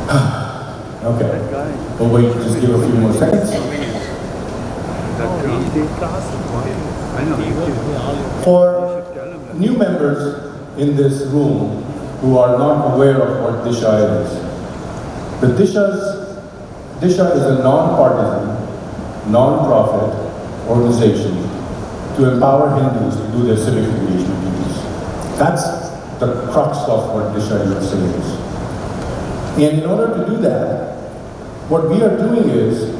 Okay. We'll wait, just give a few more seconds. For new members in this room who are not aware of what DISHA is, DISHA is a non-partisan, non-profit organization to empower Hindus to do their civic engagement duties. That's the crux of what DISHA USA is. And in order to do that, what we are doing is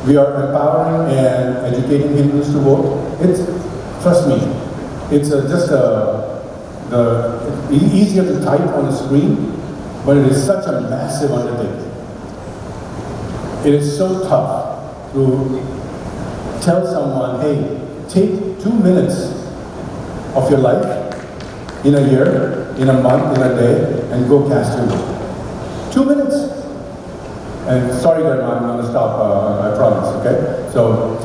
we are empowering and educating Hindus to vote. Trust me, it's easier to type on the screen, but it is such a massive undertaking. It is so tough to tell someone, hey, take 2 minutes of your life in a year, in a month, in a day, and go cast your vote. 2 minutes. And sorry, Dharma, I'm going to stop, I promise, okay? So,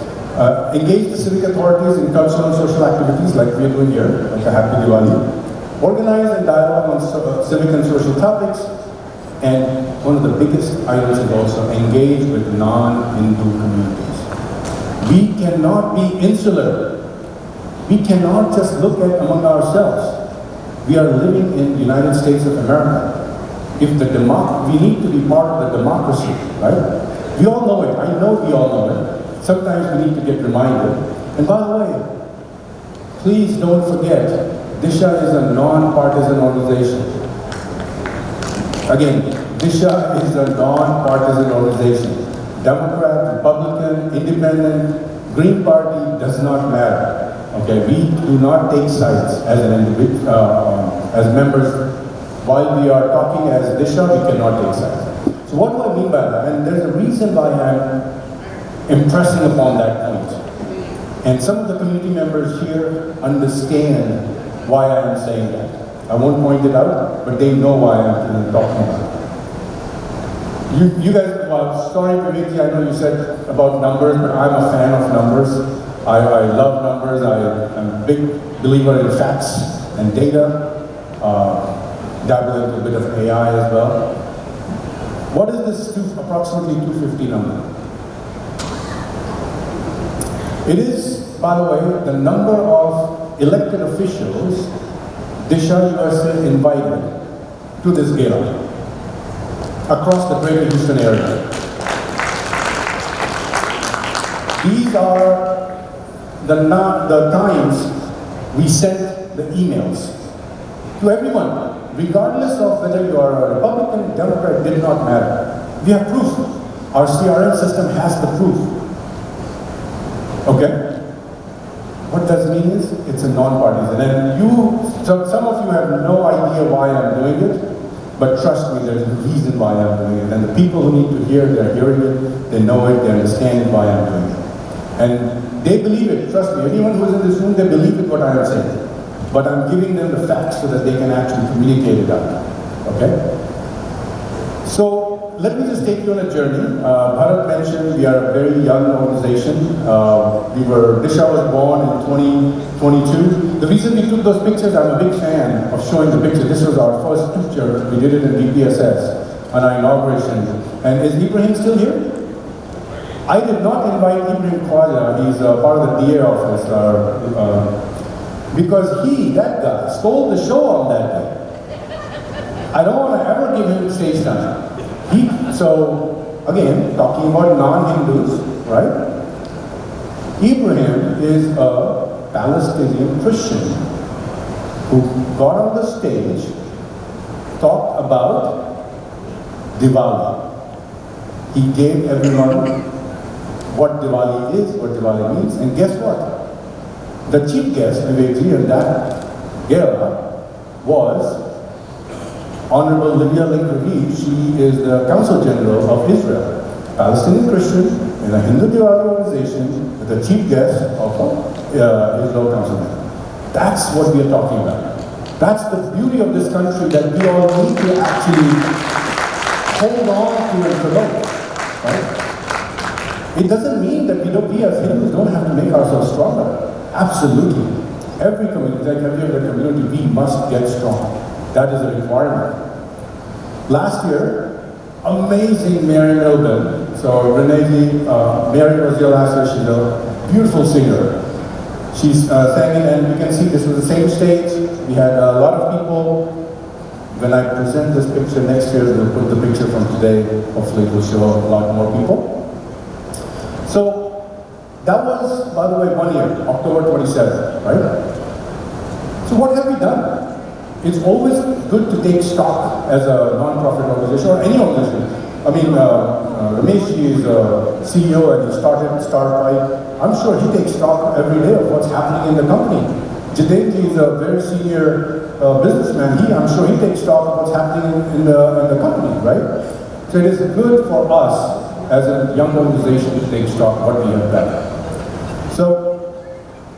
engage the civic authorities in cultural and social activities like we are doing here, like a Happy Diwali. Organize and dialogue on civic and social topics. And one of the biggest items is also engage with non-Hindu communities. We cannot be insular. We cannot just look at among ourselves. We are living in the United States of America. If we need to be part of the democracy, right? We all know it. I know we all know it. Sometimes we need to get reminded. And by the way, please don't forget, DISHA is a non-partisan organization. Again, DISHA is a non-partisan organization. Democrat, Republican, Independent, Green Party does not matter. Okay, we do not take sides as an individual, as members. While we are talking as DISHA, we cannot take sides. So what do I mean by that? And there's a reason why I'm impressing upon that point. And some of the community members here understand why I am saying that. I won't point it out, but they know why I'm talking about it. You guys, sorry Praviti, I know you said about numbers, but I'm a fan of numbers. I love numbers. I'm a big believer in facts and data. Dabble into a bit of AI as well. What is this approximately 250 number? It is, by the way, the number of elected officials DISHA USA invited to this gala across the Greater Houston area. These are the times we sent the emails to everyone. Regardless of whether you are a Republican, Democrat, did not matter. We have proof. Our CRM system has the proof. Okay? What does it mean is, it's a non-partisan. And some of you have no idea why I'm doing it, but trust me, there's a reason why I'm doing it. And the people who need to hear, they're hearing it, they know it, they understand why I'm doing it. And they believe it, trust me. Anyone who's in this room, they believe it what I am saying. But I'm giving them the facts so that they can actually communicate it out. Okay? So let me just take you on a journey. Bharat mentioned we are a very young organization. DISHA was born in 2022. The reason we took those pictures, I'm a big fan of showing the picture. This was our first picture. We did it in DPSS on our inauguration. And is Ibrahim still here? I did not invite Ibrahim Khwaja. He's part of the DA office. Because that guy, stole the show on that day. I don't want to ever give him stage time. So, again, talking about non-Hindus, right? Ibrahim is a Palestinian Christian who got on the stage, talked about Diwali. He gave everyone what Diwali is, what Diwali means, and guess what? The chief guest, Vivekji, in that gala was Honorable Livia Link-Ravid. She is the Consul General of Israel, Palestinian Christian in a Hindu Diwali organization with the chief guest of Israel Consul General. That's what we are talking about. That's the beauty of this country that we all need to actually hold on to and promote. Right? It doesn't mean that we as Hindus don't have to make ourselves stronger. Absolutely. Every community, like every other community, we must get strong. That is a requirement. Last year, amazing Mary Milburn. So Renee, Mary was here last year. She's a beautiful singer. She's sang it, and you can see this was the same stage. We had a lot of people. When I present this picture next year, we'll put the picture from today. Hopefully it will show a lot more people. So that was, by the way, 1 year, October 27th, right? So what have we done? It's always good to take stock as a non-profit organization or any organization. I mean, Ramesh is a CEO and he started Starpipe. I'm sure he takes stock every day of what's happening in the company. Jitendra is a very senior businessman. I'm sure he takes stock of what's happening in the company, right? So it is good for us as a young organization to take stock of what we have done. So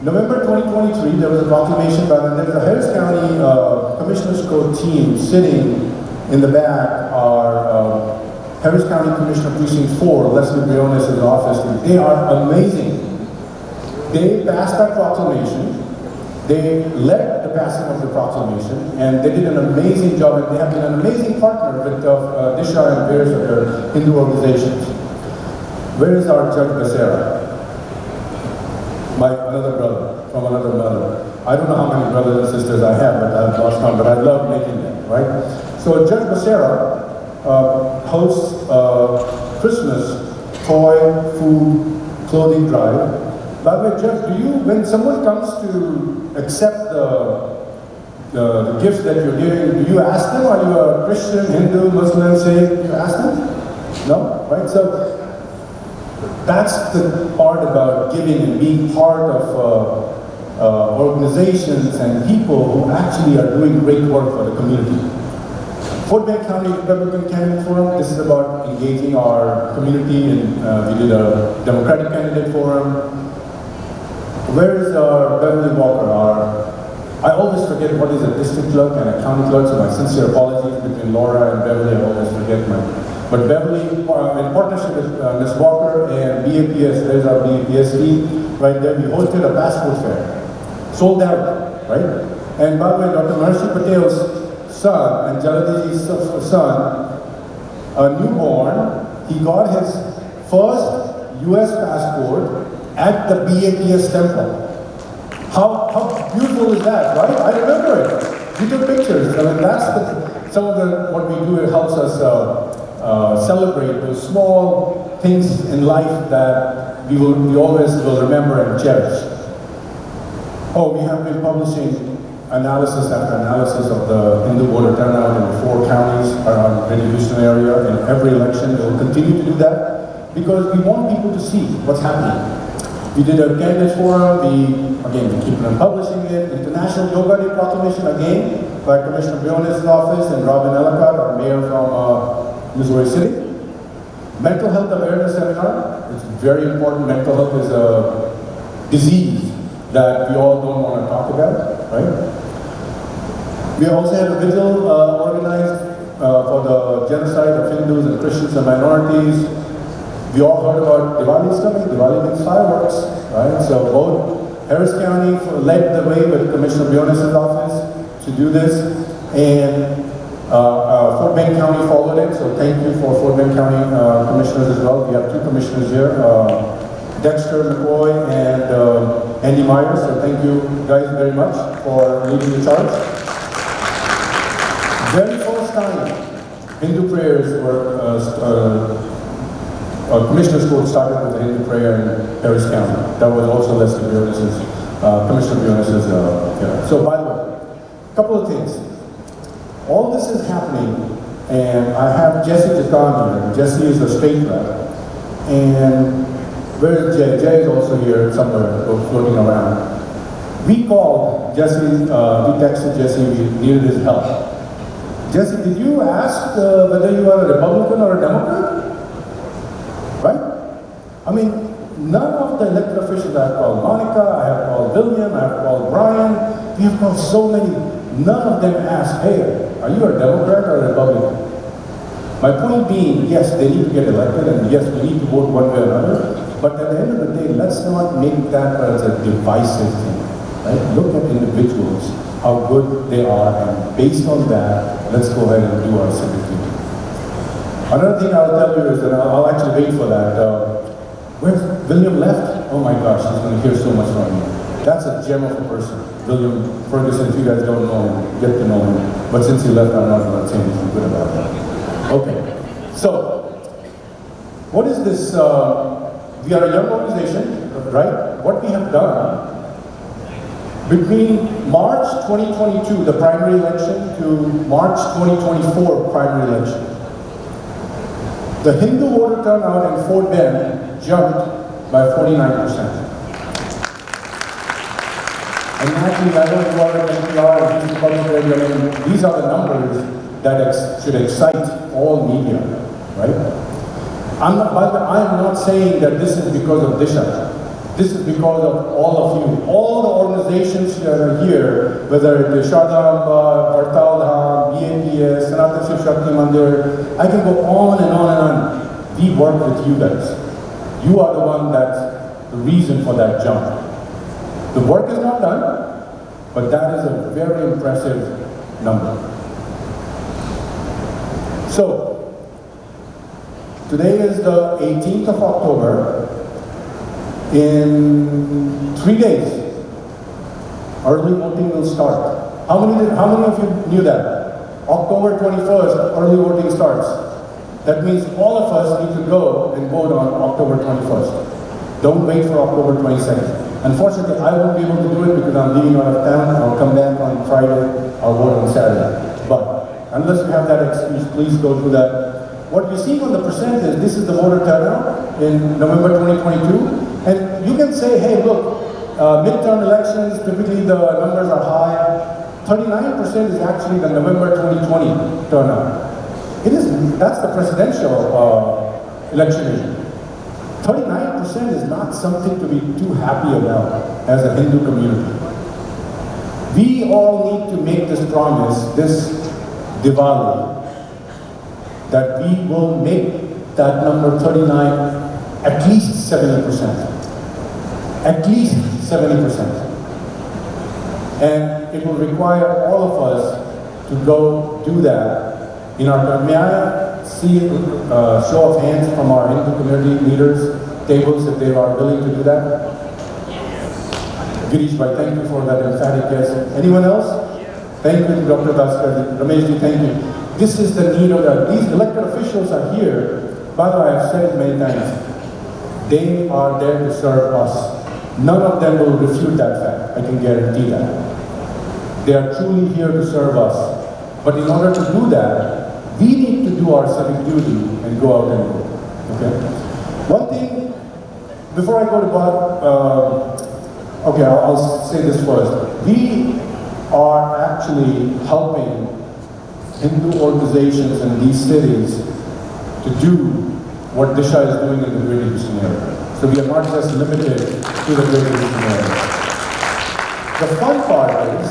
November 2023, there was a proclamation by the Harris County Commissioners Court team sitting in the back. Our Harris County Commissioner Precinct 4, Leslie Briones' office. They are amazing. They passed that proclamation. They led the passing of the proclamation, and they did an amazing job, and they have been an amazing partner with DISHA and various other Hindu organizations. Where is our Judge Becerra? Another brother, from another mother. I don't know how many brothers and sisters I have, but I've lost count, but I love making them, right? So Judge Becerra hosts Christmas toy, food, clothing drive. By the way, Judge, when someone comes to accept the gifts that you're giving, do you ask them, are you a Christian, Hindu, Muslim, Sikh? Do you ask them? No? Right? So that's the part about giving and being part of organizations and people who actually are doing great work for the community. Fort Bend County Republican Candidate Forum, this is about engaging our community, and we did a Democratic Candidate Forum. Where is our Beverly Walker? I always forget what is a district clerk and a county clerk, so my sincere apologies between Laura and Beverly, I always forget but Beverly, in partnership with Ms. Walker and BAPS, there's our BAPSD, right there, we hosted a passport fair. Sold out, right? And by the way, Dr. Mercy Patel's son, and Jaladiji's son, a newborn, he got his first US passport at the BAPS temple. How beautiful is that, right? I remember it. We took pictures. I mean, that's some of what we do. It helps us celebrate those small things in life that we always will remember and cherish. Oh, we have been publishing analysis after analysis of the Hindu voter turnout in the 4 counties around the Greater Houston area. In every election, we will continue to do that because we want people to see what's happening. We did a candidate forum, we keep on publishing it. International Yoga Day proclamation again by Commissioner Briones' office and Robin Ellicott, our mayor from Missouri City. Mental health awareness seminar. It's very important. Mental health is a disease that we all don't want to talk about, right? We also had a vigil organized for the genocide of Hindus and Christians and minorities. We all heard about Diwali coming. Diwali means fireworks, right? So both Harris County led the way with Commissioner Briones' office to do this, and Fort Bend County followed it. So thank you for Fort Bend County commissioners as well. We have 2 commissioners here, Dexter McCoy and Andy Myers. So thank you guys very much for leading the charge. Very first time Hindu prayers were Commissioner's Court started with the Hindu prayer in Harris County. That was also Leslie Briones' Commissioner Briones' So by the way, a couple of things. All this is happening, and I have Jesse Jatan here. Jesse is the state rep. And where is Jay? Jay is also here somewhere, floating around. We called Jesse, we texted Jesse, we needed his help. Jesse, did you ask whether you are a Republican or a Democrat? Right? I mean, none of the elected officials, I have called Monica, I have called William, I have called Brian, we have called so many, none of them asked, hey, are you a Democrat or a Republican? My point being, yes, they need to get elected, and yes, we need to vote one way or another, but at the end of the day, let's not make that as a divisive thing, right? Look at individuals, how good they are, and based on that, let's go ahead and do our civic duty. Another thing I'll tell you is that I'll actually wait for that. Where's William left? Oh my gosh, he's going to hear so much from me. That's a gem of a person. William Ferguson, if you guys don't know him, get to know him. But since he left, I'm not going to say anything good about that. Okay, so what is this? We are a young organization, right? What we have done between March 2022, the primary election, to March 2024 primary election, the Hindu voter turnout in Fort Bend jumped by 49%. And naturally, I don't know what NPR and public radio, I mean, these are the numbers that should excite all media, right? I'm not saying that this is because of DISHA. This is because of all of you. All the organizations that are here, whether it's Shardamba, Partal Dham, BAPS, Sanatan Shiv Shakti Mandir, I can go on and on and on. We work with you guys. You are the one that's the reason for that jump. The work is not done, but that is a very impressive number. So, today is the 18th of October. In 3 days, early voting will start. How many of you knew that? October 21st, early voting starts. That means all of us need to go and vote on October 21st. Don't wait for October 22nd. Unfortunately, I won't be able to do it because I'm leaving out of town. I'll come back on Friday, I'll vote on Saturday. But unless you have that excuse, please go do that. What you see on the percent is this is the voter turnout in November 2022. And you can say, hey, look, midterm elections, typically the numbers are high. 39% is actually the November 2020 turnout. That's the presidential election issue. 39% is not something to be too happy about as a Hindu community. We all need to make this promise, this Diwali, that we will make that number 39 at least 70%. At least 70%. And it will require all of us to go do that in our turn. May I see a show of hands from our Hindu community leaders, tables, if they are willing to do that? Girish Bhai, thank you for that emphatic yes. Anyone else? Thank you, Dr. Daskar. Rameshji, thank you. This is the need of that. These elected officials are here. By the way, I've said it many times. They are there to serve us. None of them will refute that fact. I can guarantee that. They are truly here to serve us. But in order to do that, we need to do our civic duty and go out and vote. Okay? One thing, before I go to God, okay, I'll say this first. We are actually helping Hindu organizations in these cities to do what DISHA is doing in the Greater Houston area. So we are not just limited to the Greater Houston area. The fun part is,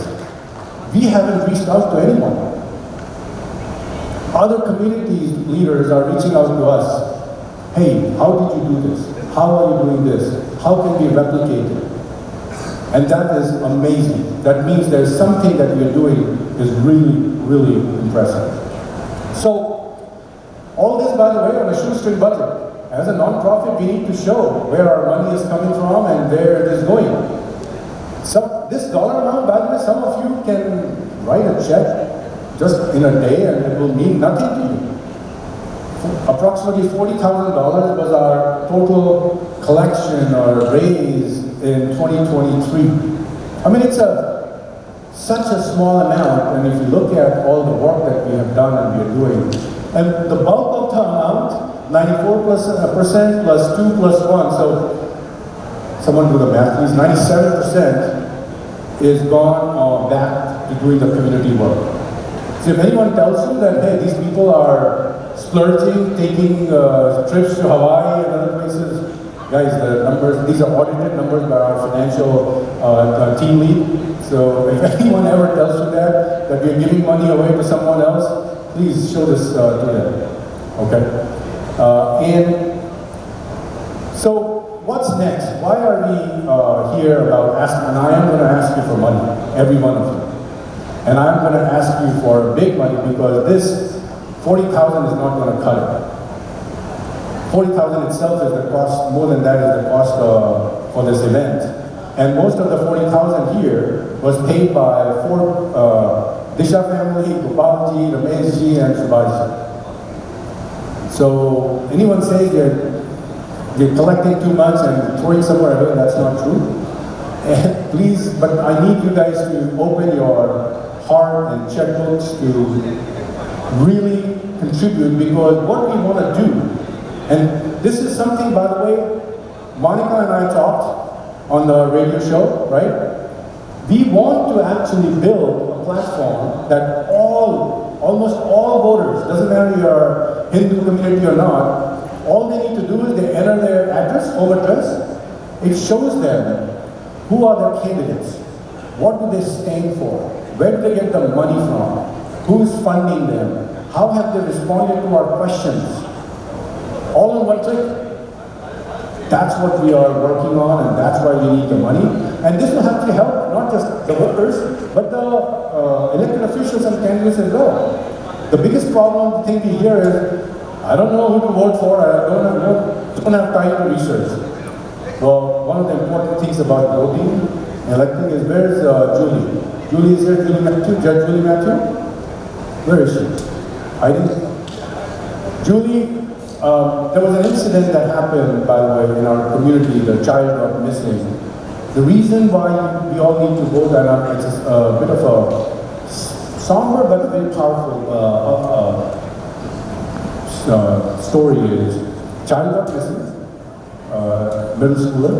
we haven't reached out to anyone. Other community leaders are reaching out to us. Hey, how did you do this? How are you doing this? How can we replicate it? And that is amazing. That means there's something that we are doing is really, really impressive. So, all this, by the way, on a shoestring budget. As a non-profit, we need to show where our money is coming from and where it is going. So, this dollar amount, by the way, some of you can write a check just in a day and it will mean nothing to you. Approximately $40,000 was our total collection or raise in 2023. I mean, it's such a small amount, and if you look at all the work that we have done and we are doing, and the bulk of the amount, 94% plus 2 plus 1, so someone do the math please, 97% is gone back to doing the community work. So if anyone tells you that, hey, these people are splurging, taking trips to Hawaii and other places, guys, the numbers, these are audited numbers by our financial team lead. So if anyone ever tells you that we're giving money away to someone else, please show this to them, okay? And so what's next? Why are we here about asking, and I am going to ask you for money, every one of you. And I'm going to ask you for big money because this 40,000 is not going to cut it. 40,000 itself is the cost, more than that is the cost for this event. And most of the 40,000 here was paid by DISHA family, Gopalji, Rameshji, and Subhashji. So anyone says you're collecting too much and throwing somewhere away, that's not true. And please, but I need you guys to open your heart and checkbooks to really contribute, because what we want to do, and this is something, by the way, Monica and I talked on the radio show, right? We want to actually build a platform that almost all voters, doesn't matter you're Hindu community or not, all they need to do is they enter their address, home address. It shows them who are their candidates, what do they stand for, where do they get the money from, who's funding them, how have they responded to our questions, all in one click. That's what we are working on, and that's why we need the money. And this will have to help not just the workers, but the elected officials and candidates as well. The biggest problem thing we hear is, I don't know who to vote for, I don't have time to research. Well, one of the important things about voting and electing is, where's Julie? Julie is here, Julie Matthew, Judge Julie Matthew? Where is she? I didn't. Julie, there was an incident that happened, by the way, in our community. The child got missing. The reason why we all need to vote, and it's a bit of a somber but very powerful story is, child got missing, middle schooler.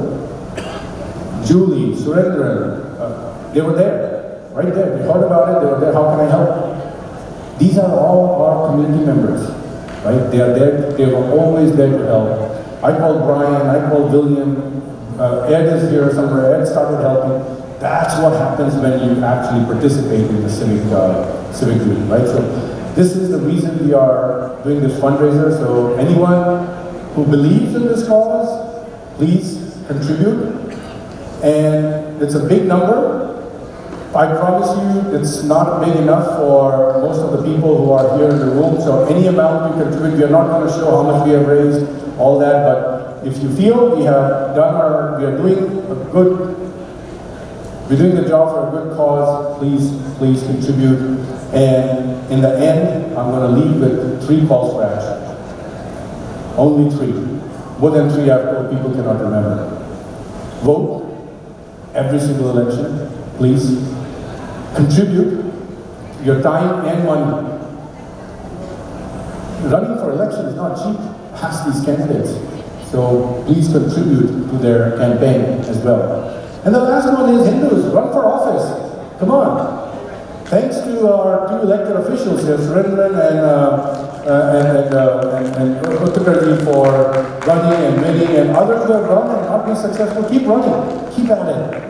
Julie, Surendran, they were there, right there. They heard about it, they were there, how can I help? These are all our community members. Right? They are there, they were always there to help. I called Brian, I called William, Ed is here somewhere, Ed started helping. That's what happens when you actually participate in the civic duty, right? So this is the reason we are doing this fundraiser. So anyone who believes in this cause, please contribute. And it's a big number. I promise you, it's not big enough for most of the people who are here in the room, so any amount you contribute, we are not going to show how much we have raised, all that, but if you feel we are doing the job for a good cause, please contribute. And in the end, I'm going to leave with 3 calls for action. Only 3. More than 3 people cannot remember. Vote every single election, please. Contribute your time and money. Running for election is not cheap. Ask these candidates. So please contribute to their campaign as well. And the last one is Hindus. Run for office. Come on. Thanks to our 2 elected officials here, Surendran and Utkarji, for running and winning, and others who have run and not been successful. Keep running. Keep at it.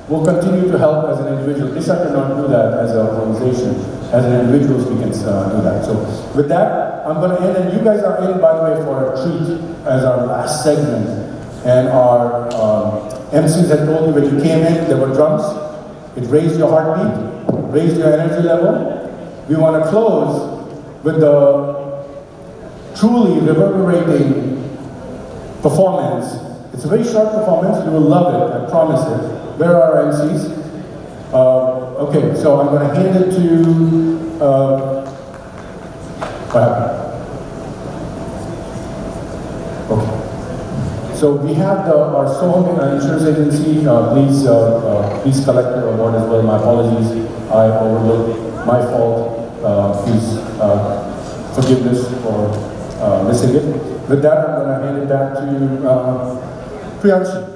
We'll continue to help as an individual. DISHA cannot do that as an organization. As an individuals, we can do that. So with that, I'm going to end, and you guys are in, by the way, for a treat as our last segment. And our MCs had told you when you came in, there were drums. It raised your heartbeat, raised your energy level. We want to close with the truly reverberating performance. It's a very short performance. You will love it, I promise it. Where are our MCs? Okay, so I'm going to hand it to, what happened? Okay. So we have our Soham insurance agency. Please collect your award as well. My apologies, I overlooked, my fault. Please forgiveness for missing it. With that, I'm going to hand it back to Priyanshi.